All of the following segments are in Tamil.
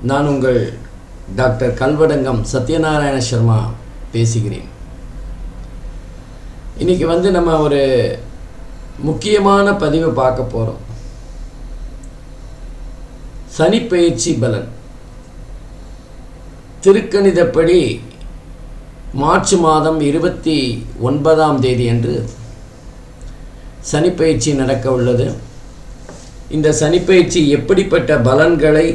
நான் உங்கள் டாக்டர் கல்வடங்கம் சத்யநாராயண சர்மா பேசுகிறேன். இன்றைக்கி நம்ம ஒரு முக்கியமான பதிவை பார்க்க போகிறோம். சனிப்பெயர்ச்சி பலன். திருக்கணிதப்படி மார்ச் மாதம் 29ஆம் தேதி அன்று சனிப்பெயர்ச்சி நடக்க உள்ளது. இந்த சனிப்பெயர்ச்சி எப்படிப்பட்ட பலன்களை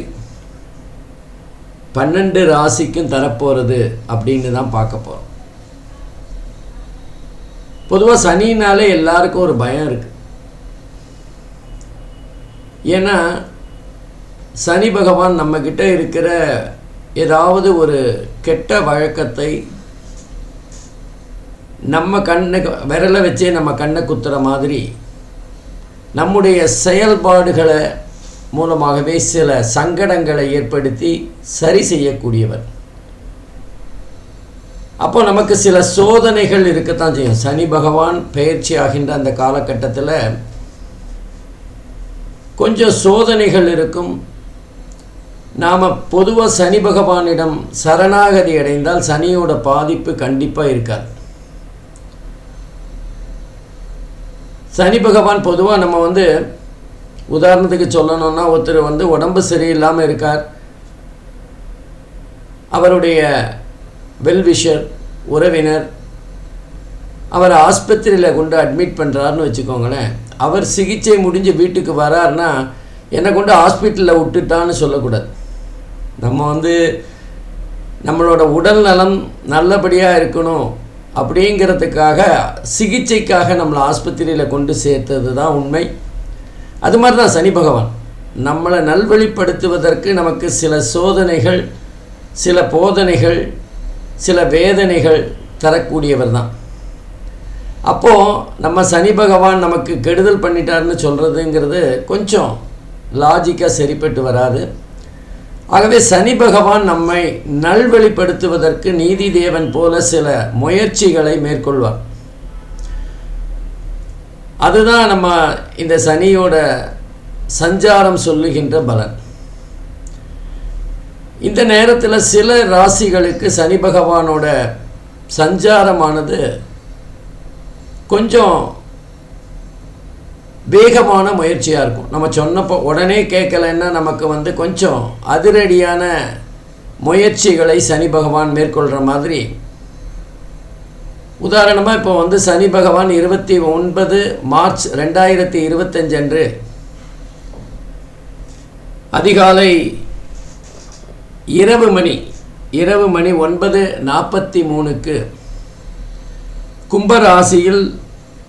12 ராசிக்கும் தரப்போகிறது அப்படின்னு தான் பார்க்க போகிறோம். பொதுவாக சனினாலே எல்லாருக்கும் ஒரு பயம் இருக்குது. ஏன்னா சனி பகவான் நம்மக்கிட்ட இருக்கிற ஏதாவது ஒரு கெட்ட வழக்கத்தை நம்ம விரலை வச்சே நம்ம கண்ணை குத்துற மாதிரி நம்முடைய செயல்பாடுகளை மூலமாகவே சில சங்கடங்களை ஏற்படுத்தி சரி செய்யக்கூடியவர். அப்போ நமக்கு சில சோதனைகள் இருக்கத்தான் செய்யும். சனி பகவான் பெயர்ச்சி ஆகின்ற அந்த காலகட்டத்தில் கொஞ்சம் சோதனைகள் இருக்கும். நாம் பொதுவாக சனி பகவானிடம் சரணாகதி அடைந்தால் சனியோட பாதிப்பு கண்டிப்பாக இருக்காது. சனி பகவான் பொதுவாக நம்ம உதாரணத்துக்கு சொல்லணும்னா, ஒருத்தர் உடம்பு சரியில்லாமல் இருக்கார், அவருடைய வெல்விஷர் உறவினர் அவரை ஆஸ்பத்திரியில் கொண்டு அட்மிட் பண்ணுறாருன்னு வச்சுக்கோங்களேன். அவர் சிகிச்சை முடிஞ்சு வீட்டுக்கு வராருன்னா என்னை கொண்டு ஹாஸ்பிட்டலில் விட்டுட்டான்னு சொல்லக்கூடாது. நம்ம நம்மளோட உடல் நலம் நல்லபடியாக இருக்கணும் அப்படிங்கிறதுக்காக சிகிச்சைக்காக நம்மளை ஆஸ்பத்திரியில் கொண்டு சேர்த்தது தான் உண்மை. அது மாதிரி தான் சனி பகவான் நம்மளை நல்வழிப்படுத்துவதற்கு நமக்கு சில சோதனைகள், சில போதனைகள், சில வேதனைகள் தரக்கூடியவர் தான். அப்போது நம்ம சனி பகவான் நமக்கு கெடுதல் பண்ணிட்டார்னு சொல்கிறதுங்கிறது கொஞ்சம் லாஜிக்காக சரிப்பட்டு வராது. ஆகவே சனி பகவான் நம்மை நல்வழிப்படுத்துவதற்கு நீதி தேவன் போல சில முயற்சிகளை மேற்கொள்வார். அதுதான் நம்ம இந்த சனியோட சஞ்சாரம் சொல்லுகின்ற பலன். இந்த நேரத்தில் சில ராசிகளுக்கு சனி பகவானோட சஞ்சாரமானது கொஞ்சம் வேகமான முயற்சியாக இருக்கும். நம்ம சொன்னப்போ உடனே கேட்கலைன்னா நமக்கு கொஞ்சம் அதிரடியான முயற்சிகளை சனி பகவான் மேற்கொள்கிற மாதிரி. உதாரணமாக இப்போ சனி பகவான் 29 மார்ச் 2025 அன்று அதிகாலை இரவு மணி 9:43 கும்பராசியில்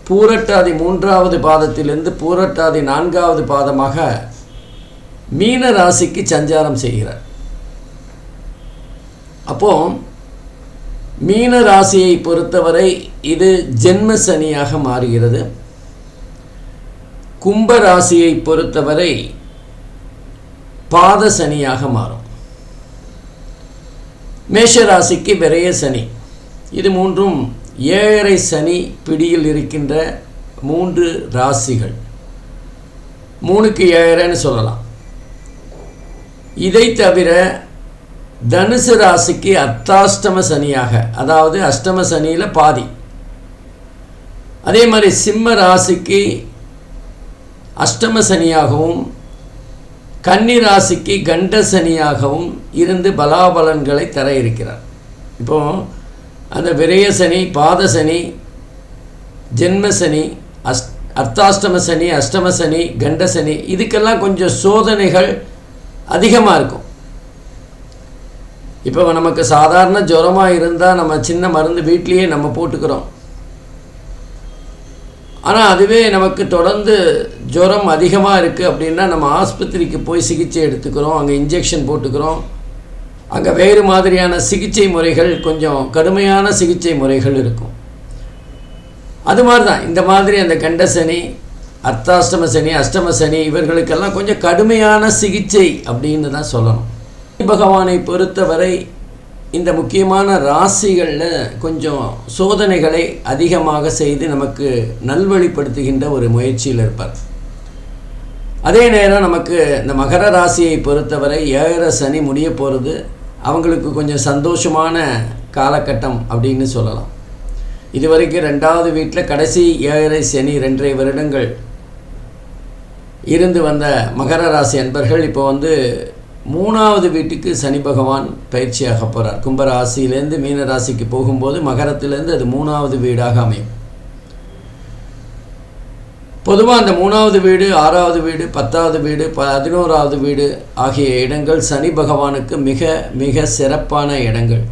பூரட்டாதி 3வது பாதத்திலிருந்து பூரட்டாதி 4வது பாதமாக மீன ராசிக்கு சஞ்சாரம் செய்கிறார். அப்போது மீன ராசியை பொறுத்தவரை இது ஜென்ம சனியாக மாறுகிறது. கும்ப ராசியை பொறுத்தவரை பாத சனியாக மாறும். மேஷ ராசிக்கு விரய சனி. இது மூன்றும் 7.5 சனி பிடியில் இருக்கின்ற 3 ராசிகள். 3க்கு 7.5ன்னு சொல்லலாம். இதை தவிர தனுசு ராசிக்கு அர்த்தாஷ்டம சனியாக, அதாவது அஷ்டம சனியில் பாதி. அதே மாதிரி சிம்ம ராசிக்கு அஷ்டம சனியாகவும் கன்னி ராசிக்கு கண்ட சனியாகவும் இருந்து பலாபலன்களை தர இருக்கிறார். இப்போது அந்த விரய சனி, பாத சனி, ஜென்ம சனி, அர்த்தாஷ்டம சனி, அஷ்டம சனி, கண்ட சனி, இதுக்கெல்லாம் கொஞ்சம் சோதனைகள் அதிகமாக இருக்கும். இப்போ நமக்கு சாதாரண ஜுரமாக இருந்தால் நம்ம சின்ன மருந்து வீட்லேயே நம்ம போட்டுக்கிறோம். ஆனால் அதுவே நமக்கு தொடர்ந்து ஜுரம் அதிகமாக இருக்குது அப்படின்னா நம்ம ஆஸ்பத்திரிக்கு போய் சிகிச்சை எடுத்துக்கிறோம், அங்கே இன்ஜெக்ஷன் போட்டுக்கிறோம். அங்கே வேறு மாதிரியான சிகிச்சை முறைகள், கொஞ்சம் கடுமையான சிகிச்சை முறைகள் இருக்கும். அது மாதிரி தான் இந்த மாதிரி அந்த கண்ட சனி, அர்த்தாஷ்டம சனி, அஷ்டம சனி இவர்களுக்கெல்லாம் கொஞ்சம் கடுமையான சிகிச்சை அப்படின்னு தான் சொல்லணும். பகவானை பொறுத்தவரை இந்த முக்கியமான ராசிகளில் கொஞ்சம் சோதனைகளை அதிகமாக செய்து நமக்கு நல்வழிப்படுத்துகின்ற ஒரு முயற்சியில் இருப்பார். அதே நேரம் நமக்கு இந்த மகர ராசியை பொறுத்தவரை 7 சனி முடிய போகிறது. அவங்களுக்கு கொஞ்சம் சந்தோஷமான காலகட்டம் அப்படின்னு சொல்லலாம். இதுவரைக்கும் 2வது வீட்டில் கடைசி 7 சனி 2.5 வருடங்கள் இருந்து வந்த மகர ராசி அன்பர்கள் இப்போ 3வது வீட்டுக்கு சனி பகவான் பயிற்சியாக போகிறார். கும்பராசியிலேருந்து மீன ராசிக்கு போகும்போது மகரத்திலேருந்து அது 3வது வீடாக அமையும். பொதுவாக அந்த 3வது வீடு, 6வது வீடு, 10வது வீடு, 11வது வீடு ஆகிய இடங்கள் சனி பகவானுக்கு மிக மிக சிறப்பான இடங்கள்.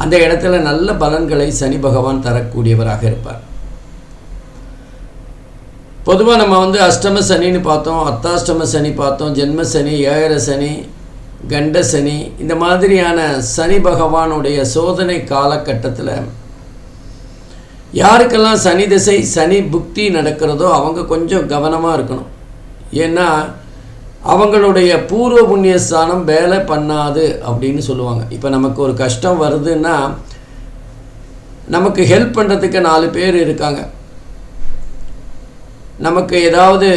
அந்த இடத்துல நல்ல பலன்களை சனி பகவான் தரக்கூடியவராக இருப்பார். பொதுவாக நம்ம அஷ்டம சனின்னு பார்த்தோம், அர்த்தாஷ்டம சனி பார்த்தோம், ஜென்ம சனி, 7 சனி, கண்ட சனி. இந்த மாதிரியான சனி பகவானுடைய சோதனை காலகட்டத்தில் யாருக்கெல்லாம் சனி திசை சனி புக்தி நடக்கிறதோ அவங்க கொஞ்சம் கவனமாக இருக்கணும். ஏன்னா அவங்களுடைய பூர்வ புண்ணியஸ்தானம் வேலை பண்ணாது அப்படின்னு சொல்லுவாங்க. இப்போ நமக்கு ஒரு கஷ்டம் வருதுன்னா நமக்கு ஹெல்ப் பண்ணுறதுக்கு 4 பேர் இருக்காங்க. நமக்கு ஏதாவது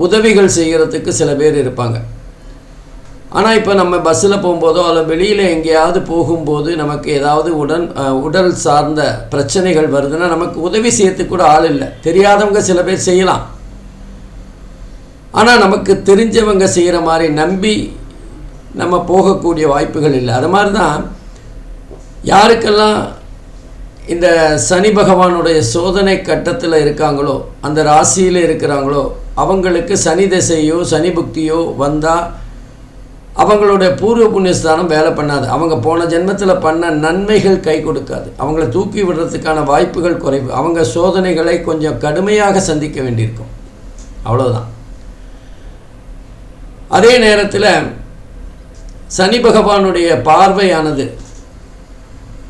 உதவிகள் செய்கிறதுக்கு சில பேர் இருப்பாங்க. ஆனால் இப்போ நம்ம பஸ்ஸில் போகும்போதோ அல்ல வெளியில் எங்கேயாவது போகும்போது நமக்கு ஏதாவது உடல் சார்ந்த பிரச்சனைகள் வருதுன்னா நமக்கு உதவி செய்யறதுக்கு கூட ஆள் இல்லை. தெரியாதவங்க சில பேர் செய்யலாம். ஆனால் நமக்கு தெரிஞ்சவங்க செய்கிற மாதிரி நம்பி நம்ம போகக்கூடிய வாய்ப்புகள் இல்லை. அது மாதிரி தான் யாருக்கெல்லாம் இந்த சனி பகவானுடைய சோதனை கட்டத்தில் இருக்காங்களோ, அந்த ராசியில் இருக்கிறாங்களோ, அவங்களுக்கு சனி திசையோ சனி புக்தியோ வந்தால் அவங்களுடைய பூர்வ புண்ணியஸ்தானம் வேலை பண்ணாது. அவங்க போன ஜென்மத்தில் பண்ண நன்மைகள் கை கொடுக்காது. அவங்கள தூக்கி விடுறதுக்கான வாய்ப்புகள் குறைவு. அவங்க சோதனைகளை கொஞ்சம் கடுமையாக சந்திக்க வேண்டியிருக்கும். அவ்வளோதான். அதே நேரத்தில் சனி பகவானுடைய பார்வையானது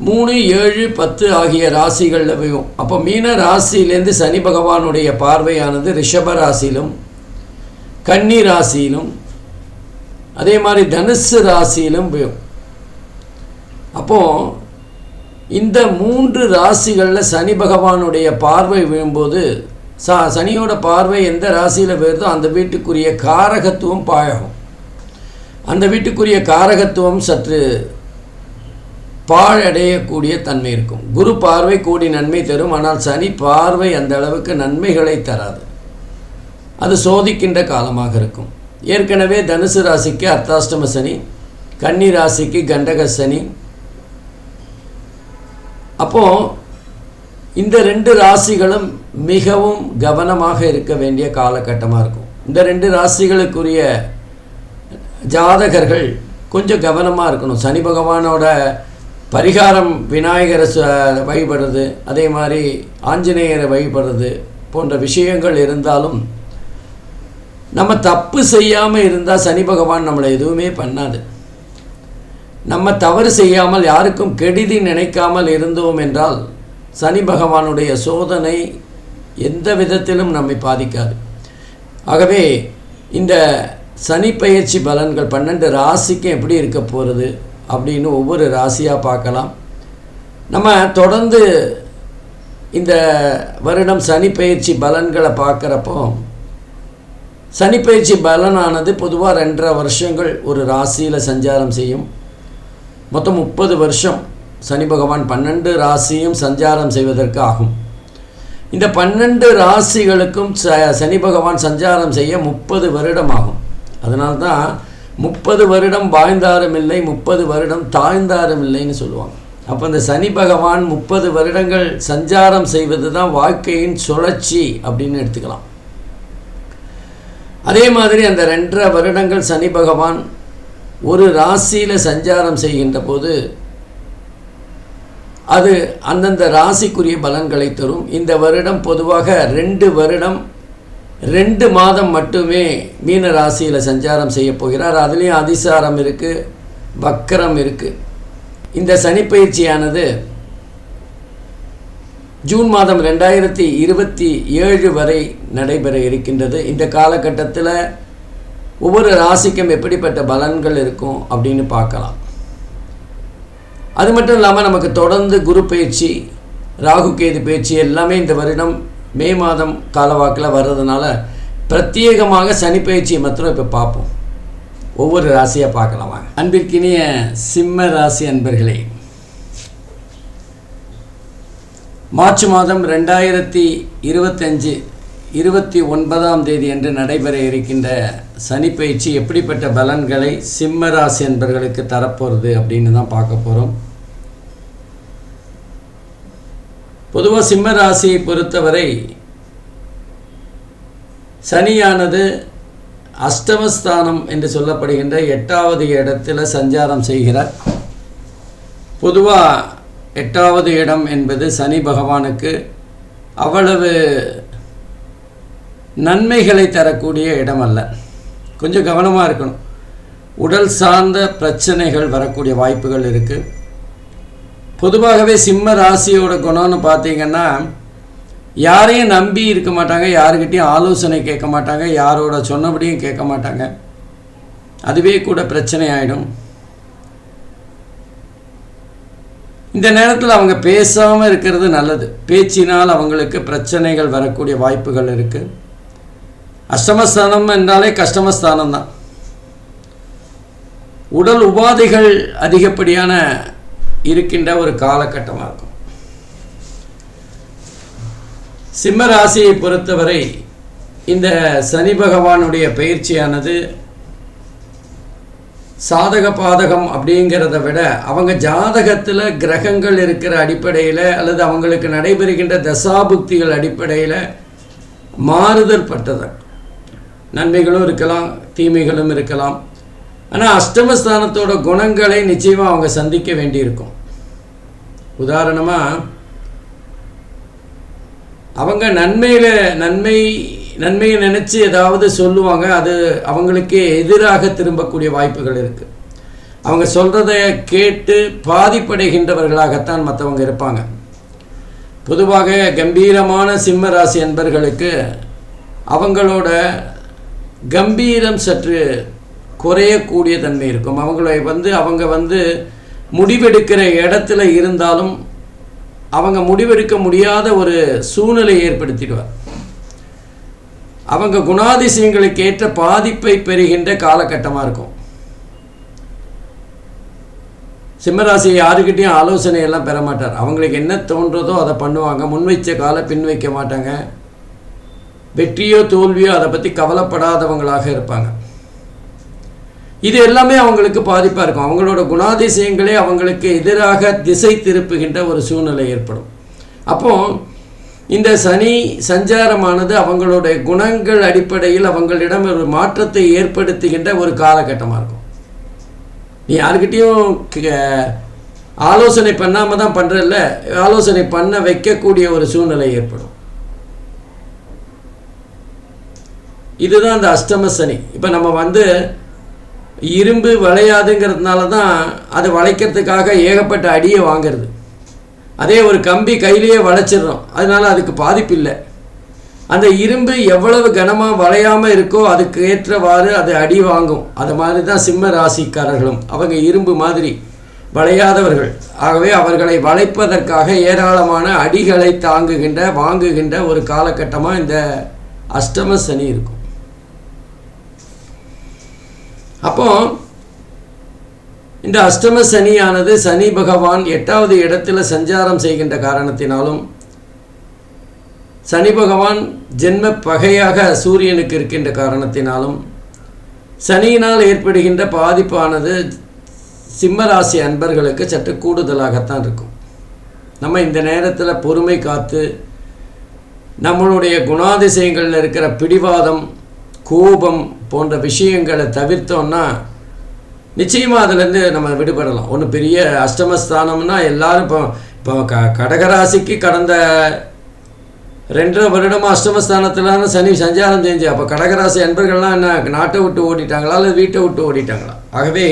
3, 7, 10 ஆகிய ராசிகளில் விழும். அப்போ மீன ராசியிலேருந்து சனி பகவானுடைய பார்வையானது ரிஷப ராசியிலும், கன்னி ராசியிலும், அதே மாதிரி தனுசு ராசியிலும் விழும். அப்போது இந்த 3 ராசிகளில் சனி பகவானுடைய பார்வை விழும்போது சனியோட பார்வை எந்த ராசியில் விழுதோ அந்த வீட்டுக்குரிய காரகத்துவம் பாழகும். அந்த வீட்டுக்குரிய காரகத்துவம் சற்று பாழடையக்கூடிய தன்மை இருக்கும். குரு பார்வை கோடி நன்மை தரும். ஆனால் சனி பார்வை அந்த அளவுக்கு நன்மைகளை தராது. அது சோதிக்கின்ற காலமாக இருக்கும். ஏற்கனவே தனுசு ராசிக்கு அர்த்தாஷ்டம சனி, கன்னி ராசிக்கு கண்டக சனி. அப்போது இந்த 2 ராசிகளும் மிகவும் கவனமாக இருக்க வேண்டிய காலகட்டமாக இருக்கும். இந்த 2 ராசிகளுக்குரிய ஜாதகர்கள் கொஞ்சம் கவனமாக இருக்கணும். சனி பகவானோட பரிகாரம் விநாயகரை வழிபடுறது, அதே மாதிரி ஆஞ்சநேயரை வழிபடுறது போன்ற விஷயங்கள் இருந்தாலும் நம்ம தப்பு செய்யாமல் இருந்தால் சனி பகவான் நம்மளை எதுவுமே பண்ணாது. நம்ம தவறு செய்யாமல் யாருக்கும் கெடுதி நினைக்காமல் இருந்தோம் என்றால் சனி பகவானுடைய சோதனை எந்த விதத்திலும் நம்மை பாதிக்காது. ஆகவே இந்த சனி பயிற்சி பலன்கள் 12 ராசிக்கும் எப்படி இருக்க போகிறது அப்படின்னு ஒவ்வொரு ராசியாக பார்க்கலாம். நம்ம தொடர்ந்து இந்த வருடம் சனி பயிற்சி பலன்களை பார்க்குறப்போ சனி பயிற்சி பலனானது பொதுவாக 2.5 வருஷங்கள் ஒரு ராசியில் சஞ்சாரம் செய்யும். மொத்தம் 30 வருஷம் சனி பகவான் 12 ராசியும் சஞ்சாரம் செய்வதற்கு ஆகும். இந்த 12 ராசிகளுக்கும் சனி பகவான் சஞ்சாரம் செய்ய 30 வருடம் ஆகும். அதனால்தான் 30 வருடம் வாழ்ந்தாரும் இல்லை, 30 வருடம் தாழ்ந்தாரும் இல்லைன்னு சொல்லுவாங்க. அப்போ இந்த சனி பகவான் 30 வருடங்கள் சஞ்சாரம் செய்வது தான் வாழ்க்கையின் சுழற்சி அப்படின்னு எடுத்துக்கலாம். அதே மாதிரி அந்த 2.5 வருடங்கள் சனி பகவான் ஒரு ராசியில் சஞ்சாரம் செய்கின்ற போது அது அந்தந்த ராசிக்குரிய பலன்களை தரும். இந்த வருடம் பொதுவாக 2 வருடம் 2 மாதம் மட்டுமே மீன ராசியில் சஞ்சாரம் செய்ய போகிறார். அதுலேயும் அதிசாரம் இருக்குது, வக்கரம் இருக்குது. இந்த சனி பயிற்சியானது ஜூன் மாதம் 2027 வரை நடைபெற இருக்கின்றது. இந்த காலகட்டத்தில் ஒவ்வொரு ராசிக்கும் எப்படிப்பட்ட பலன்கள் இருக்கும் அப்படின்னு பார்க்கலாம். அது மட்டும் இல்லாமல் நமக்கு தொடர்ந்து குரு பயிற்சி, ராகு கேது பயிற்சி எல்லாமே இந்த வருடம் மே மாதம் காலவாக்கில் வர்றதுனால பிரத்யேகமாக சனி பயிற்சியை மாத்திரம் இப்போ பார்ப்போம். ஒவ்வொரு ராசியாக பார்க்கலாம் வாங்க. அன்பிற்கினிய சிம்ம ராசி அன்பர்களே, மார்ச் மாதம் 2025 29ஆம் தேதி அன்று நடைபெற இருக்கின்ற சனி பயிற்சி எப்படிப்பட்ட பலன்களை சிம்ம ராசி அன்பர்களுக்கு தரப்போகிறது அப்படின்னு தான் பார்க்க போகிறோம். பொதுவாக சிம்ம ராசியை பொறுத்தவரை சனியானது அஷ்டமஸ்தானம் என்று சொல்லப்படுகின்ற 8வது இடத்தில் சஞ்சாரம் செய்கிறார். பொதுவாக 8வது இடம் என்பது சனி பகவானுக்கு அவ்வளவு நன்மைகளை தரக்கூடிய இடம் அல்ல. கொஞ்சம் கவனமாக இருக்கணும். உடல் சார்ந்த பிரச்சனைகள் வரக்கூடிய வாய்ப்புகள் இருக்குது. பொதுவாகவே சிம்ம ராசியோட குணம்னு பார்த்தீங்கன்னா, யாரையும் நம்பி இருக்க மாட்டாங்க, யாருக்கிட்டையும் ஆலோசனை கேட்க மாட்டாங்க, யாரோட சொன்னபடியும் கேட்க மாட்டாங்க. அதுவே கூட பிரச்சனை ஆகிடும். இந்த நேரத்தில் அவங்க பேசாமல் இருக்கிறது நல்லது. பேச்சினால் அவங்களுக்கு பிரச்சனைகள் வரக்கூடிய வாய்ப்புகள் இருக்குது. அஷ்டமஸ்தானம் என்றாலே கஷ்டமஸ்தானம் தான். உடல் உபாதைகள் அதிகப்படியான இருக்கின்ற ஒரு காலகட்டமாக இருக்கும். சிம்ம ராசியை பொறுத்தவரை இந்த சனி பகவானுடைய பயிற்சியானது சாதக பாதகம் அப்படிங்கிறத விட அவங்க ஜாதகத்தில் கிரகங்கள் இருக்கிற அடிப்படையில் அல்லது அவங்களுக்கு நடைபெறுகின்ற தசாபுக்திகள் அடிப்படையில் மாறுதல் பட்டது. நன்மைகளும் இருக்கலாம், தீமைகளும் இருக்கலாம். ஆனால் அஷ்டமஸ்தானத்தோட குணங்களை நிச்சயமாக அவங்க சந்திக்க வேண்டியிருக்கும். உதாரணமாக அவங்க நன்மையை நினச்சி ஏதாவது சொல்லுவாங்க, அது அவங்களுக்கே எதிராக திரும்பக்கூடிய வாய்ப்புகள் இருக்குது. அவங்க சொல்கிறத கேட்டு பாதிப்படைகின்றவர்களாகத்தான் மற்றவங்க இருப்பாங்க. பொதுவாக கம்பீரமான சிம்ம ராசி அன்பர்களுக்கு அவங்களோட கம்பீரம் சற்று குறையக்கூடிய தன்மை இருக்கும். அவங்க வந்து முடிவெடுக்கிற இடத்துல இருந்தாலும் அவங்க முடிவெடுக்க முடியாத ஒரு சூழ்நிலை ஏற்படுத்திடுவார். அவங்க குணாதிசயங்களுக்கு ஏற்ற பாதிப்பை பெறுகின்ற காலகட்டமாக இருக்கும். சிம்மராசி யாருக்கிட்டையும் ஆலோசனை எல்லாம் பெற மாட்டார். அவங்களுக்கு என்ன தோன்றதோ அதை பண்ணுவாங்க. முன்வைச்ச காலை பின் வைக்க மாட்டாங்க. வெற்றியோ தோல்வியோ அதை பற்றி கவலைப்படாதவங்களாக இருப்பாங்க. இது எல்லாமே அவங்களுக்கு பாதிப்பாக இருக்கும். அவங்களோட குணாதிசயங்களே அவங்களுக்கு எதிராக திசை திருப்புகின்ற ஒரு சூழ்நிலை ஏற்படும். அப்போது இந்த சனி சஞ்சாரமானது அவங்களுடைய குணங்கள் அடிப்படையில் அவங்களிடம் ஒரு மாற்றத்தை ஏற்படுத்துகின்ற ஒரு காலகட்டமாக இருக்கும். நீ யாருக்கிட்டையும் ஆலோசனை பண்ணாமல் தான் பண்ணுறல்ல, ஆலோசனை பண்ண வைக்கக்கூடிய ஒரு சூழ்நிலை ஏற்படும். இதுதான் அந்த அஷ்டம சனி. இப்போ நம்ம இரும்பு வளையாதுங்கிறதுனால தான் அது வளைக்கிறதுக்காக ஏகப்பட்ட அடியை வாங்கிறது. அதே ஒரு கம்பி கையிலேயே வளைச்சிடுறோம், அதனால அதுக்கு பாதிப்பு இல்லை. அந்த இரும்பு எவ்வளவு கனமாக வளையாமல் இருக்கோ அதுக்கு ஏற்றவாறு அது அடி வாங்கும். அது மாதிரி தான் சிம்ம ராசிக்காரர்களும் அவங்க இரும்பு மாதிரி வளையாதவர்கள். ஆகவே அவர்களை வளைப்பதற்காக ஏராளமான அடிகளை வாங்குகின்ற ஒரு காலகட்டமாக இந்த அஷ்டம சனி இருக்கும். அப்போ இந்த அஷ்டம சனியானது சனி பகவான் 8வது இடத்துல சஞ்சாரம் செய்கின்ற காரணத்தினாலும், சனி பகவான் ஜென்ம பகையாக சூரியனுக்கு இருக்கின்ற காரணத்தினாலும் சனியினால் ஏற்படுகின்ற பாதிப்பானது சிம்மராசி அன்பர்களுக்கு சற்று கூடுதலாகத்தான் இருக்கும். நம்ம இந்த நேரத்தில் பொறுமை காத்து நம்மளுடைய குணாதிசயங்களில் இருக்கிற பிடிவாதம், கோபம் போன்ற விஷயங்களை தவிர்த்தோம்னா நிச்சயமாக அதுலேருந்து நம்ம விடுபடலாம். ஒன்று பெரிய அஷ்டமஸ்தானம்னா எல்லாரும் இப்போ கடகராசிக்கு கடந்த 2.5 வருடமாக அஷ்டமஸ்தானத்தில் சனி சஞ்சாரம் செஞ்சு, அப்போ கடகராசி அன்பர்கள்லாம் என்ன நாட்டை விட்டு ஓடிட்டாங்களா அல்லது வீட்டை விட்டு ஓடிட்டாங்களா? ஆகவே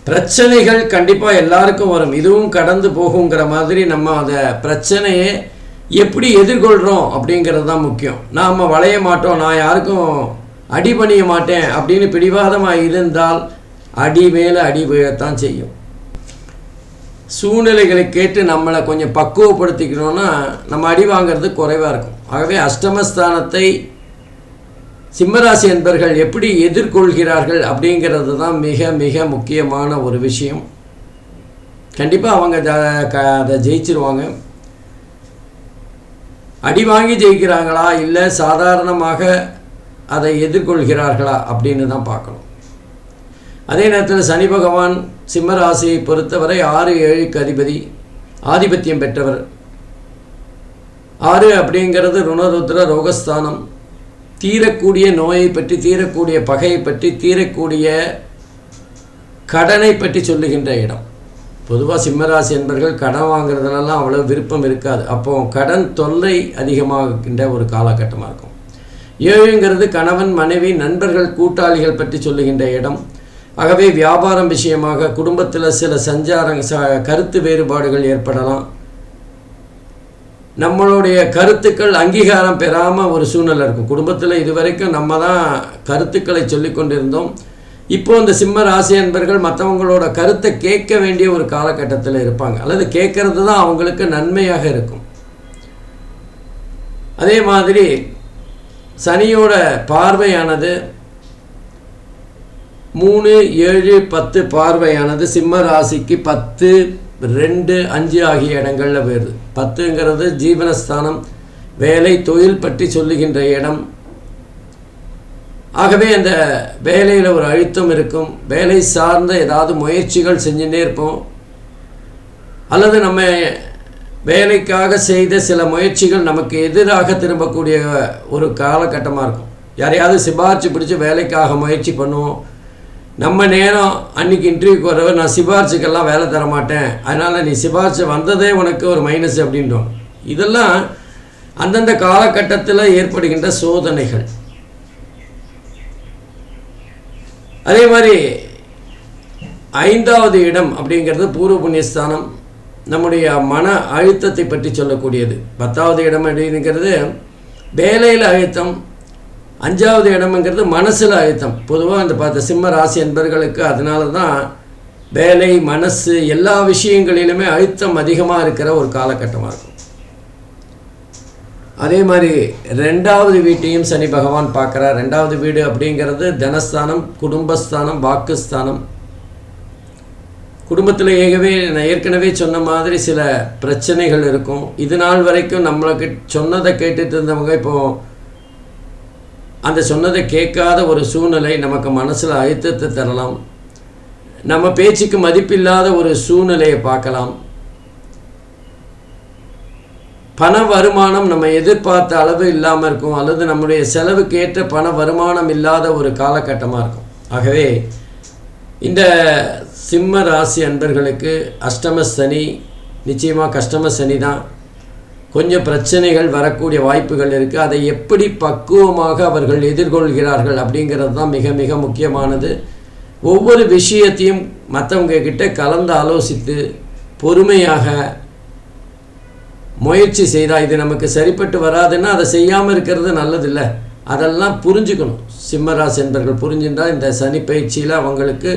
பிரச்சனைகள் கண்டிப்பாக எல்லாருக்கும் வரும். இதுவும் கடந்து போகுங்கிற மாதிரி நம்ம அதை பிரச்சனையை எப்படி எதிர்கொள்கிறோம் அப்படிங்கிறது தான் முக்கியம். நாம் வளைய மாட்டோம், நான் யாருக்கும் அடி பண்ணிய மாட்டேன் அப்படின்னு பிடிவாதமாக இருந்தால் அடி மேலே அடி விழத்தான் செய்யும். சூழ்நிலைகளை கேட்டு நம்மளை கொஞ்சம் பக்குவப்படுத்திக்கணும்னா நம்ம அடி வாங்கிறது குறைவாக இருக்கும். ஆகவே அஷ்டமஸ்தானத்தை சிம்மராசி என்பர்கள் எப்படி எதிர்கொள்கிறார்கள் அப்படிங்கிறது தான் மிக மிக முக்கியமான ஒரு விஷயம். கண்டிப்பாக அவங்க அதை ஜெயிச்சிருவாங்க. அடி வாங்கி ஜெயிக்கிறாங்களா இல்லை சாதாரணமாக அதை எதிர்கொள்கிறார்களா அப்படின்னு தான் பார்க்கணும். அதே நேரத்தில் சனி பகவான் சிம்மராசியை பொறுத்தவரை 6-7க்கு அதிபதி, ஆதிபத்தியம் பெற்றவர். 6 அப்படிங்கிறது ருணருத்ர ரோகஸ்தானம். தீரக்கூடிய நோயை பற்றி, தீரக்கூடிய பகையை பற்றி, தீரக்கூடிய கடனை பற்றி சொல்லுகின்ற இடம். பொதுவாக சிம்மராசி என்பர்கள் கடன் வாங்குறதுலலாம் அவ்வளோ விருப்பம் இருக்காது. அப்போ கடன் தொல்லை அதிகமாகின்ற ஒரு காலகட்டமாக இருக்கும். 7ங்கிறது கணவன் மனைவி நண்பர்கள் கூட்டாளிகள் பற்றி சொல்லுகின்ற இடம். ஆகவே வியாபாரம் விஷயமாக குடும்பத்தில் சில கருத்து வேறுபாடுகள் ஏற்படலாம். நம்மளுடைய கருத்துக்கள் அங்கீகாரம் பெறாமல் ஒரு சூழ்நிலை இருக்கும். குடும்பத்தில் இதுவரைக்கும் நம்ம தான் கருத்துக்களை சொல்லி கொண்டிருந்தோம். இப்போ இந்த சிம்ம ராசி என்பர்கள் மற்றவங்களோட கருத்தை கேட்க வேண்டிய ஒரு காலகட்டத்தில் இருப்பாங்க, அல்லது கேட்கறது தான் அவங்களுக்கு நன்மையாக இருக்கும். அதே மாதிரி சனியோட பார்வையானது 3, 7, 10 பார்வையானது சிம்ம ராசிக்கு 10, 2, 5 ஆகிய இடங்களில் வருது. 10ங்கிறது ஜீவனஸ்தானம், வேலை தொழில் பற்றி சொல்லுகின்ற இடம். ஆகவே அந்த வேலையில் ஒரு அழுத்தம் இருக்கும். வேலை சார்ந்த ஏதாவது முயற்சிகள் செஞ்சுட்டே இருப்போம், அல்லது நம்ம வேலைக்காக செய்த சில முயற்சிகள் நமக்கு எதிராக திரும்பக்கூடிய ஒரு காலகட்டமாக இருக்கும். யாரையாவது சிபாரிச்சு பிடிச்சி வேலைக்காக முயற்சி பண்ணுவோம். நம்ம நேரம் அன்றைக்கி இன்டர்வியூக்கு வரவர் நான் சிபாரிச்சுக்கெல்லாம் வேலை தர மாட்டேன், அதனால் நீ சிபாரிச்சு வந்ததே உனக்கு ஒரு மைனஸ் அப்படின்றோம். இதெல்லாம் அந்தந்த காலகட்டத்தில் ஏற்படுகின்ற சோதனைகள். அதே மாதிரி 5வது இடம் அப்படிங்கிறது பூர்வ புண்ணியஸ்தானம், நம்முடைய மன அழுத்தத்தை பற்றி சொல்லக்கூடியது. 10வது இடம் அப்படிங்கிறது வேலையில் அழுத்தம். 5வது இடம்ங்கிறது மனசில் அழுத்தம். பொதுவாக அந்த சிம்ம ராசி என்பர்களுக்கு அதனால தான் வேலை, மனசு எல்லா விஷயங்களிலுமே அழுத்தம் அதிகமாக இருக்கிற ஒரு காலகட்டமாக இருக்கும். அதே மாதிரி 2வது வீட்டையும் சனி பகவான் பார்க்குறார். 2வது வீடு அப்படிங்கிறது தனஸ்தானம், குடும்பஸ்தானம், வாக்குஸ்தானம். குடும்பத்தில் நான் ஏற்கனவே சொன்ன மாதிரி சில பிரச்சனைகள் இருக்கும். இது நாள் வரைக்கும் நம்மளுக்கு சொன்னதை கேட்டுட்டு இருந்தவங்க இப்போது அந்த சொன்னதை கேட்காத ஒரு சூழ்நிலை நமக்கு மனசில் அழுத்தத்தை தரலாம். நம்ம பேச்சுக்கு மதிப்பில்லாத ஒரு சூழ்நிலையை பார்க்கலாம். பண வருமானம் நம்ம எதிர்பார்த்த அளவு இல்லாமல் இருக்கும், அல்லது நம்முடைய செலவுக்கு ஏற்ற பண வருமானம் இல்லாத ஒரு காலகட்டமாக இருக்கும். ஆகவே இந்த சிம்ம ராசி அன்பர்களுக்கு அஷ்டம சனி நிச்சயமாக கஷ்டம சனி தான். கொஞ்சம் பிரச்சனைகள் வரக்கூடிய வாய்ப்புகள் இருக்குது. அதை எப்படி பக்குவமாக அவர்கள் எதிர்கொள்கிறார்கள் அப்படிங்கிறது தான் மிக மிக முக்கியமானது. ஒவ்வொரு விஷயத்தையும் மற்றவங்க கிட்ட கலந்து ஆலோசித்து பொறுமையாக முயற்சி செய்தால் இது நமக்கு சரிப்பட்டு வராதுன்னா அதை செய்யாமல் இருக்கிறது நல்லதில்லை. அதெல்லாம் புரிஞ்சுக்கணும். சிம்மராசி என்பர்கள் புரிஞ்சுட்டால் இந்த சனி பயிற்சியில் அவங்களுக்கு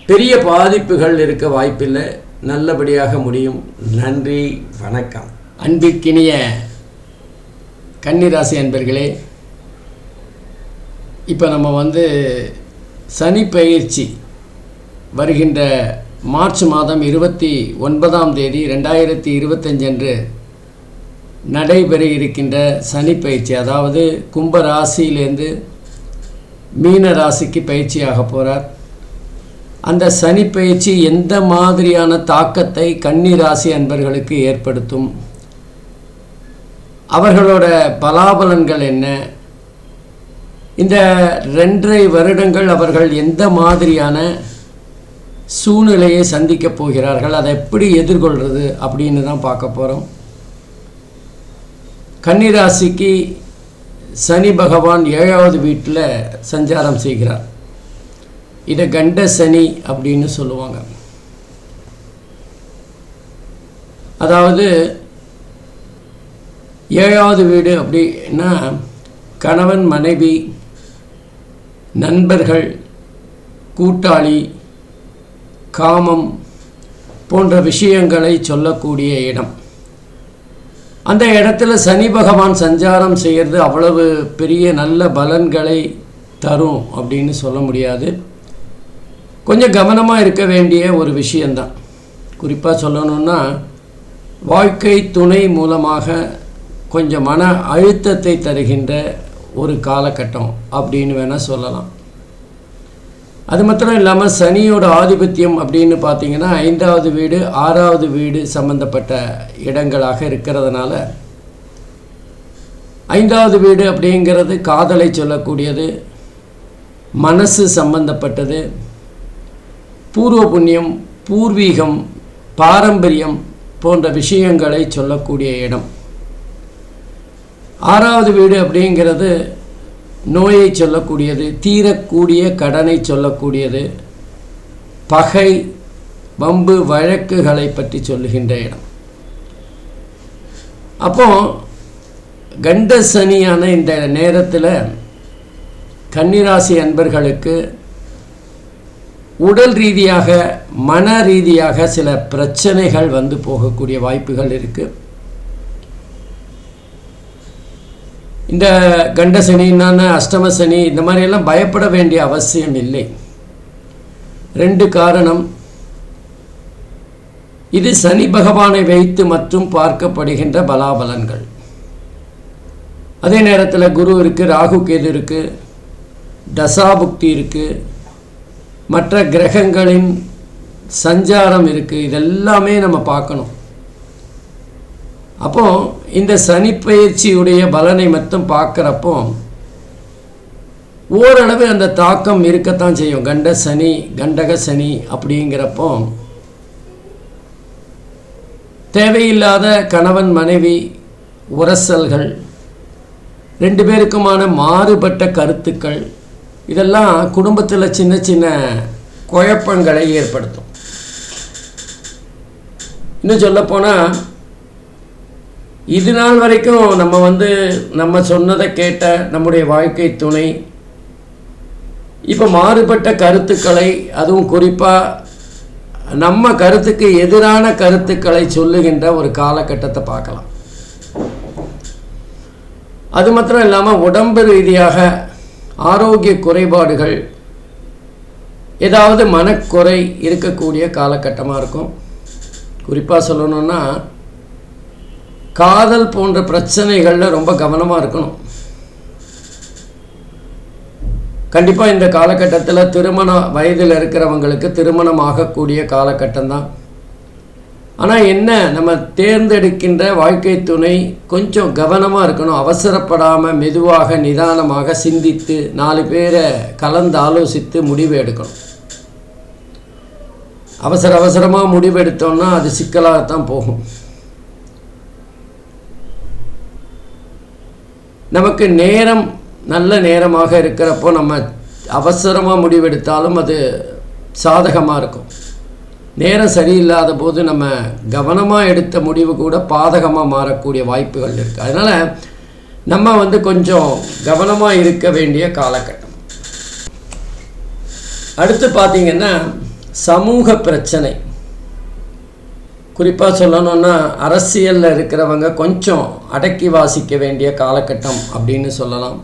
பெரிய பாதிப்புகள் இருக்க வாய்ப்பில்லை, நல்லபடியாக முடியும். நன்றி, வணக்கம். அன்பிற்கினிய கன்னிராசி அன்பர்களே, இப்போ நம்ம சனி பயிற்சி வருகின்ற மார்ச் மாதம் 29ஆம் தேதி 2025 அன்று நடைபெற இருக்கின்ற சனி பயிற்சி, அதாவது கும்ப ராசியிலேருந்து மீன ராசிக்கு பயிற்சியாக போகிறார். அந்த சனி பயிற்சி எந்த மாதிரியான தாக்கத்தை கன்னி ராசி அன்பர்களுக்கு ஏற்படுத்தும், அவர்களோட பலாபலன்கள் என்ன, இந்த 2.5 வருடங்கள் அவர்கள் எந்த மாதிரியான சூழ்நிலையை சந்திக்கப் போகிறார்கள், அதை எப்படி எதிர்கொள்கிறது அப்படின்னு தான் பார்க்க போகிறோம். கன்னிராசிக்கு சனி பகவான் 7வது வீட்டில் சஞ்சாரம் செய்கிறார். இதை கண்ட சனி அப்படின்னு சொல்லுவாங்க. அதாவது 7வது வீடு அப்படின்னா கணவன் மனைவி நண்பர்கள் கூட்டாளி காமம் போன்ற விஷயங்களை சொல்லக்கூடிய இடம். அந்த இடத்துல சனி பகவான் சஞ்சாரம் செய்கிறது அவ்வளவு பெரிய நல்ல பலன்களை தரும் அப்படின்னு சொல்ல முடியாது. கொஞ்சம் கவனமாக இருக்க வேண்டிய ஒரு விஷயந்தான். குறிப்பாக சொல்லணுன்னா, வாழ்க்கை துணை மூலமாக கொஞ்சம் மன அழுத்தத்தை தருகின்ற ஒரு காலகட்டம் அப்படின்னு வேணால் சொல்லலாம். அது மாத்திரம் இல்லாமல் சனியோட ஆதிபத்தியம் அப்படின்னு பார்த்திங்கன்னா 5வது வீடு 6வது வீடு சம்பந்தப்பட்ட இடங்களாக இருக்கிறதுனால, 5வது வீடு அப்படிங்கிறது காதலை சொல்லக்கூடியது, மனசு சம்பந்தப்பட்டது, பூர்வ புண்ணியம், பூர்வீகம், பாரம்பரியம் போன்ற விஷயங்களை சொல்லக்கூடிய இடம். 6வது வீடு அப்படிங்கிறது நோயை சொல்லக்கூடியது, தீரக்கூடிய கடனை சொல்லக்கூடியது, பகை, வம்பு, வழக்குகளை பற்றி சொல்லுகின்ற இடம். அப்போ கண்ட சனியான இந்த நேரத்தில் கன்னிராசி அன்பர்களுக்கு உடல் ரீதியாக மன ரீதியாக சில பிரச்சனைகள் வந்து போகக்கூடிய வாய்ப்புகள் இருக்குது. இந்த கண்ட சனின்னான அஷ்டம சனி இந்த மாதிரியெல்லாம் பயப்பட வேண்டிய அவசியம் இல்லை. 2 காரணம். இது சனி பகவானை வைத்து மற்றும் பார்க்கப்படுகின்ற பலாபலன்கள். அதே நேரத்தில் குரு இருக்குது, ராகு கேது இருக்குது, தசாபுக்தி இருக்குது, மற்ற கிரகங்களின் சஞ்சாரம் இருக்குது. இதெல்லாமே நம்ம பார்க்கணும். அப்போது இந்த சனி பயிற்சியுடைய பலனை மட்டும் பார்க்குறப்போ ஓரளவு அந்த தாக்கம் இருக்கத்தான் செய்யும். கண்ட சனி, கண்டக சனி அப்படிங்கிறப்போ தேவையில்லாத கணவன் மனைவி உரசல்கள், 2 பேருக்குமான மாறுபட்ட கருத்துக்கள், இதெல்லாம் குடும்பத்தில் சின்ன சின்ன குழப்பங்களை ஏற்படுத்தும். இன்னும் சொல்லப்போனால், இது நாள் வரைக்கும் நம்ம சொன்னதை கேட்ட நம்முடைய வாழ்க்கை துணை இப்போ மாறுபட்ட கருத்துக்களை, அதுவும் குறிப்பாக நம்ம கருத்துக்கு எதிரான கருத்துக்களை சொல்லுகின்ற ஒரு காலகட்டத்தை பார்க்கலாம். அது மாத்திரம் இல்லாமல் உடம்பு ரீதியாக ஆரோக்கிய குறைபாடுகள், ஏதாவது மனக்குறை இருக்கக்கூடிய காலகட்டமாக இருக்கும். குறிப்பாக சொல்லணுன்னா, காதல் போன்ற பிரச்சனைகளில் ரொம்ப கவனமாக இருக்கணும். கண்டிப்பாக இந்த காலகட்டத்தில் திருமண வயதில் இருக்கிறவங்களுக்கு திருமணம் ஆகக்கூடிய காலகட்டம்தான். ஆனால் என்ன, நம்ம தேர்ந்தெடுக்கின்ற வாழ்க்கை துணை கொஞ்சம் கவனமாக இருக்கணும். அவசரப்படாமல் மெதுவாக நிதானமாக சிந்தித்து 4 பேரை கலந்து ஆலோசித்து முடிவு எடுக்கணும். அவசரமாக முடிவு எடுத்தோம்னா அது சிக்கலாகத்தான் போகும். நமக்கு நேரம் நல்ல நேரமாக இருக்கிறப்போ நம்ம அவசரமாக முடிவெடுத்தாலும் அது சாதகமாக இருக்கும். நேரம் சரியில்லாத போது நம்ம கவனமாக எடுத்த முடிவு கூட பாதகமாக மாறக்கூடிய வாய்ப்புகள் இருக்குது. அதனால் நம்ம கொஞ்சம் கவனமாக இருக்க வேண்டிய காலகட்டம். அடுத்து பார்த்திங்கன்னா, சமூக பிரச்சனை. குறிப்பாக சொல்லணுன்னா, அரசியலில் இருக்கிறவங்க கொஞ்சம் அடக்கி வாசிக்க வேண்டிய காலகட்டம் அப்படின்னு சொல்லலாம்.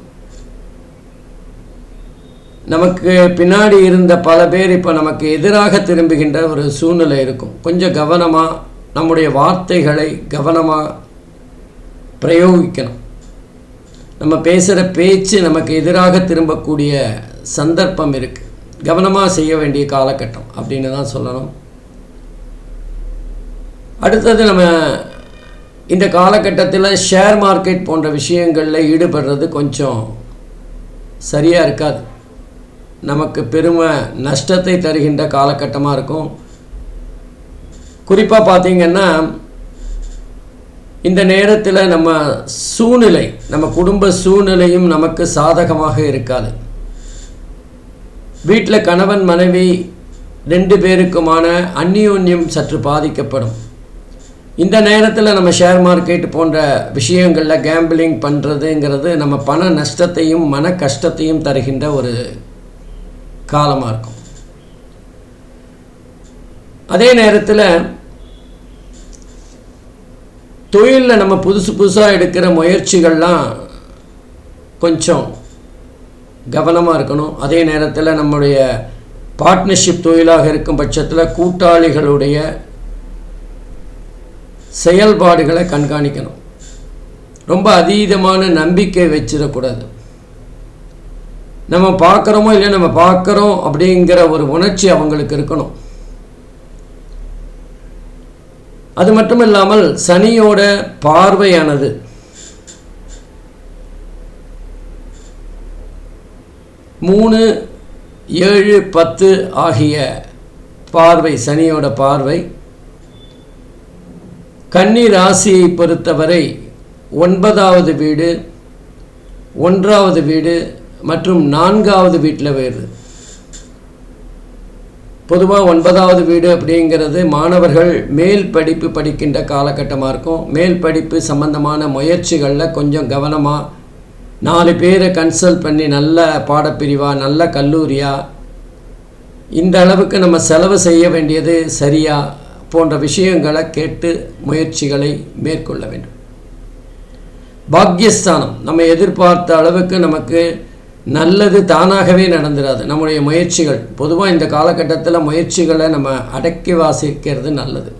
நமக்கு பின்னாடி இருந்த பல பேர் இப்போ நமக்கு எதிராக திரும்புகின்ற ஒரு சூழ்நிலை இருக்கும். கொஞ்சம் கவனமாக நம்முடைய வார்த்தைகளை கவனமாக பிரயோகிக்கணும். நம்ம பேசுகிற பேச்சு நமக்கு எதிராக திரும்பக்கூடிய சந்தர்ப்பம் இருக்குது. கவனமாக செய்ய வேண்டிய காலகட்டம் அப்படின்னு தான் சொல்லணும். அடுத்தது, நம்ம இந்த காலகட்டத்தில் ஷேர் மார்க்கெட் போன்ற விஷயங்களில் ஈடுபடுறது கொஞ்சம் சரியாக இருக்காது. நமக்கு பெருமை நஷ்டத்தை தருகின்ற காலகட்டமாக இருக்கும். குறிப்பாக பார்த்திங்கன்னா, இந்த நேரத்தில் நம்ம குடும்ப சூழ்நிலையும் நமக்கு சாதகமாக இருக்காது. வீட்டில் கணவன் மனைவி 2 பேருக்குமான அந்யோன்யம் சற்று பாதிக்கப்படும். இந்த நேரத்தில் நம்ம ஷேர் மார்க்கெட் போன்ற விஷயங்களில் கேம்பிளிங் பண்ணுறதுங்கிறது நம்ம பண நஷ்டத்தையும் மன கஷ்டத்தையும் தருகின்ற ஒரு காலமாக இருக்கும். அதே நேரத்தில் தொழிலில் நம்ம புதுசாக எடுக்கிற முயற்சிகள்லாம் கொஞ்சம் கவனமாக இருக்கணும். அதே நேரத்தில் நம்முடைய பார்ட்னர்ஷிப் தொழிலாக இருக்கும் பட்சத்தில் கூட்டாளிகளுடைய செயல்பாடுகளை கண்காணிக்கணும். ரொம்ப அதீதமான நம்பிக்கை வச்சிடக்கூடாது. நம்ம பார்க்குறோமோ இல்லை, நம்ம பார்க்குறோம் அப்படிங்கிற ஒரு உணர்ச்சி அவங்களுக்கு இருக்கணும். அது மட்டும் இல்லாமல் சனியோட பார்வையானது 3, 7, 10 ஆகிய பார்வை, சனியோட பார்வை கன்னி ராசியை பொறுத்தவரை 9வது வீடு, 1வது வீடு மற்றும் 4வது வீட்டில் வருது. பொதுவாக 9வது வீடு அப்படிங்கிறது மாணவர்கள் மேல் படிப்பு படிக்கின்ற காலகட்டமாக இருக்கும். மேல் படிப்பு சம்பந்தமான முயற்சிகளில் கொஞ்சம் கவனமாக 4 பேரை கன்சல்ட் பண்ணி நல்ல பாடப்பிரிவாக நல்ல கல்லூரியாக இந்த அளவுக்கு நம்ம செலவு செய்ய வேண்டியது சரியா போன்ற விஷயங்களை கேட்டு முயற்சிகளை மேற்கொள்ள வேண்டும். பாக்யஸ்தானம் நம்ம எதிர்பார்த்த அளவுக்கு நமக்கு நல்லது தானாகவே நடந்துடாது. நம்முடைய முயற்சிகள் பொதுவாக இந்த காலகட்டத்தில் முயற்சிகளை நம்ம அடக்கி வாசிக்கிறது நல்லது.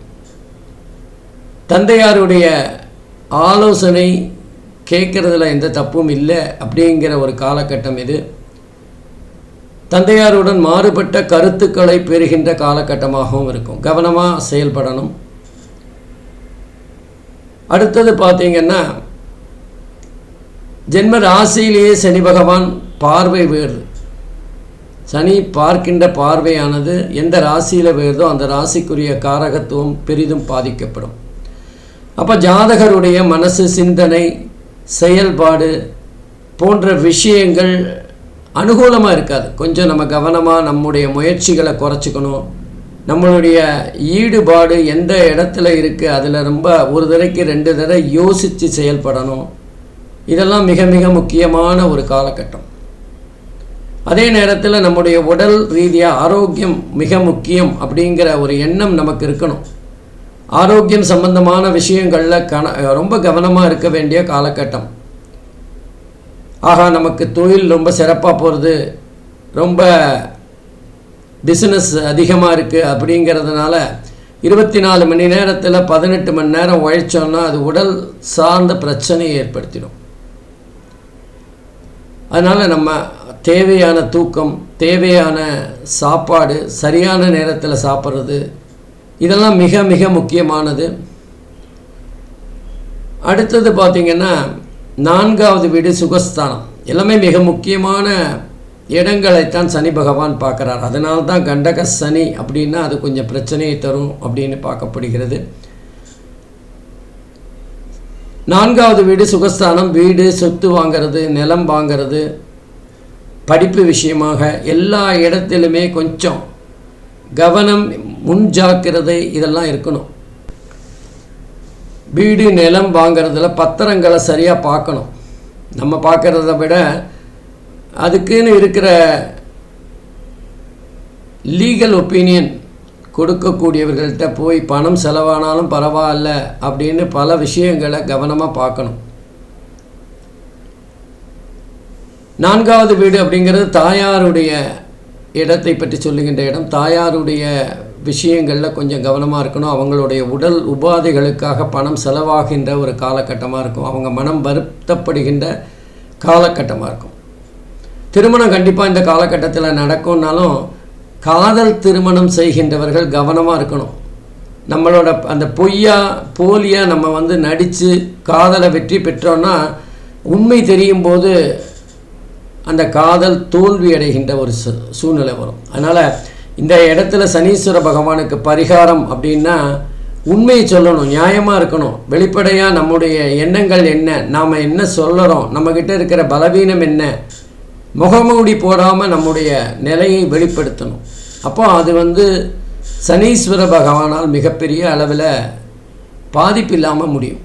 தந்தையாருடைய ஆலோசனை கேட்குறதுல எந்த தப்பும் இல்லை அப்படிங்கிற ஒரு காலகட்டம் இது. தந்தையாருடன் மாறுபட்ட கருத்துக்களை பெறுகின்ற காலகட்டமாகவும் இருக்கும். கவனமாக செயல்படணும். அடுத்தது பார்த்திங்கன்னா, ஜென்ம ராசியிலேயே சனி பகவான் பார்வை வேறுது. சனி பார்க்கின்ற பார்வையானது எந்த ராசியில் வேறுதோ அந்த ராசிக்குரிய காரகத்துவம் பெரிதும் பாதிக்கப்படும். அப்போ ஜாதகருடைய மனசு, சிந்தனை, செயல்பாடு போன்ற விஷயங்கள் அனுகூலமாக இருக்காது. கொஞ்சம் நம்ம கவனமாக நம்முடைய முயற்சிகளை குறைச்சிக்கணும். நம்மளுடைய ஈடுபாடு எந்த இடத்துல இருக்குது அதில் ரொம்ப ஒரு தடவைக்கு 2 தடவை யோசித்து செயல்படணும். இதெல்லாம் மிக மிக முக்கியமான ஒரு காலகட்டம். அதே நேரத்தில் நம்முடைய உடல் ரீதியாக ஆரோக்கியம் மிக முக்கியம் அப்படிங்கிற ஒரு எண்ணம் நமக்கு இருக்கணும். ஆரோக்கியம் சம்பந்தமான விஷயங்களில் ரொம்ப கவனமாக இருக்க வேண்டிய காலகட்டம். ஆகா, நமக்கு தொழில் ரொம்ப சிறப்பாக போகிறது, ரொம்ப பிஸ்னஸ் அதிகமாக இருக்குது அப்படிங்கிறதுனால 24 மணி நேரத்தில் 18 மணி நேரம் உழைச்சோன்னா அது உடல் சார்ந்த பிரச்சனையை ஏற்படுத்திடும். அதனால் நம்ம தேவையான தூக்கம், தேவையான சாப்பாடு, சரியான நேரத்தில் சாப்பிட்றது, இதெல்லாம் மிக மிக முக்கியமானது. அடுத்தது பார்த்திங்கன்னா 4வது வீடு சுகஸ்தானம். எல்லாமே மிக முக்கியமான இடங்களைத்தான் சனி பகவான் பார்க்குறார். அதனால தான் கண்டக சனி அப்படின்னா அது கொஞ்சம் பிரச்சனையை தரும் அப்படின்னு பார்க்கப்படுகிறது. 4வது வீடு சுகஸ்தானம். வீடு, சொத்து வாங்கிறது, நிலம் வாங்கிறது, படிப்பு விஷயமாக எல்லா இடத்திலுமே கொஞ்சம் கவனம், முன்ஜாக்கிரதை இதெல்லாம் இருக்கணும். வீடு, நிலம் வாங்கிறதுல பத்திரங்களை சரியாக பார்க்கணும். நம்ம பார்க்குறத விட அதுக்குன்னு இருக்கிற லீகல் ஒப்பீனியன் கொடுக்கக்கூடியவர்கள்ட்ட போய் பணம் செலவானாலும் பரவாயில்ல அப்படின்னு பல விஷயங்களை கவனமாக பார்க்கணும். 4வது வீடு அப்படிங்கிறது தாயாருடைய இடத்தை பற்றி சொல்லுகின்ற இடம். தாயாருடைய விஷயங்களில் கொஞ்சம் கவனமாக இருக்கணும். அவங்களுடைய உடல் உபாதைகளுக்காக பணம் செலவாகின்ற ஒரு காலகட்டமாக இருக்கும். அவங்க மனம் வருத்தப்படுகின்ற காலகட்டமாக இருக்கும். திருமணம் கண்டிப்பாக இந்த காலகட்டத்தில் நடக்கும்னாலும் காதல் திருமணம் செய்கின்றவர்கள் கவனமாக இருக்கணும். நம்மளோட அந்த போலியாக நம்ம நடித்து காதலை வெற்றி பெற்றோன்னா உண்மை தெரியும் போது அந்த காதல் தோல்வி அடைகின்ற ஒரு சூழ்நிலை வரும். அதனால் இந்த இடத்துல சனீஸ்வர பகவானுக்கு பரிகாரம் அப்படின்னா உண்மையை சொல்லணும், நியாயமாக இருக்கணும், வெளிப்படையாக நம்முடைய எண்ணங்கள் என்ன, நாம் என்ன சொல்லுறோம், நம்மக்கிட்ட இருக்கிற பலவீனம் என்ன, முகமூடி போடாமல் நம்முடைய நிலையை வெளிப்படுத்தணும். அப்போ அது சனீஸ்வர பகவானால் மிகப்பெரிய அளவில் பாதிப்பு இல்லாமல் முடியும்.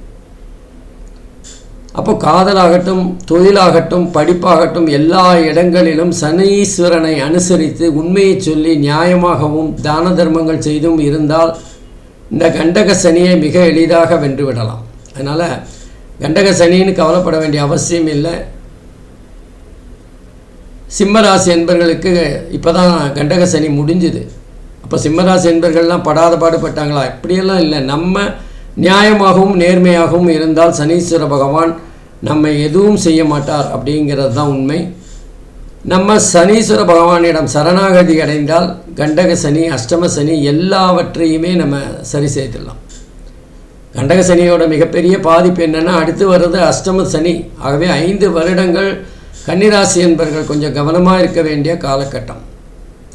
அப்போ காதலாகட்டும், தொழிலாகட்டும், படிப்பாகட்டும் எல்லா இடங்களிலும் சனீஸ்வரனை அனுசரித்து உண்மையை சொல்லி நியாயமாகவும் தான தர்மங்கள் செய்தும் இருந்தால் இந்த கண்டக சனியை மிக எளிதாக வென்றுவிடலாம். அதனால் கண்டக சனின்னு கவலைப்பட வேண்டிய அவசியம் இல்லை. சிம்மராசி என்பர்களுக்கு இப்போ தான் கண்டக சனி முடிஞ்சுது. அப்போ சிம்மராசி என்பர்கள்லாம் படாத பாடுபட்டாங்களா? இப்படியெல்லாம் இல்லை. நம்ம நியாயமாகவும் நேர்மையாகவும் இருந்தால் சனீஸ்வர பகவான் நம்ம எதுவும் செய்ய மாட்டார் அப்படிங்கிறது தான் உண்மை. நம்ம சனீஸ்வர பகவானிடம் சரணாகதி அடைந்தால் கண்டக சனி, அஷ்டம சனி எல்லாவற்றையுமே நம்ம சரி செய்திடலாம். கண்டக சனியோட மிகப்பெரிய பாதிப்பு என்னென்னா, அடுத்து வர்றது அஷ்டம சனி. ஆகவே 5 வருடங்கள் கன்னிராசி என்பர்கள் கொஞ்சம் கவனமாக இருக்க வேண்டிய காலகட்டம்.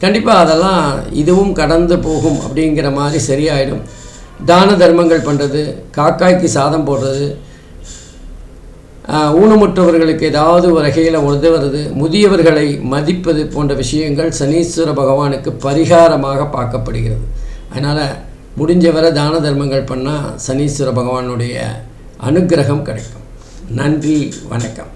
கண்டிப்பாக அதெல்லாம் இதுவும் கடந்து போகும் அப்படிங்கிற மாதிரி சரியாயிடும். தான தர்மங்கள் பண்ணுறது, காக்காய்க்கு சாதம் போடுறது, ஊனமுற்றவர்களுக்கு ஏதாவது ஒரு வகையில் உதவுறது, முதியவர்களை மதிப்பது போன்ற விஷயங்கள் சனீஸ்வர பகவானுக்கு பரிகாரமாக பார்க்கப்படுகிறது. அதனால் முடிஞ்சவரை தான தர்மங்கள் பண்ணால் சனீஸ்வர பகவானுடைய அனுக்கிரகம் கிடைக்கும். நன்றி, வணக்கம்.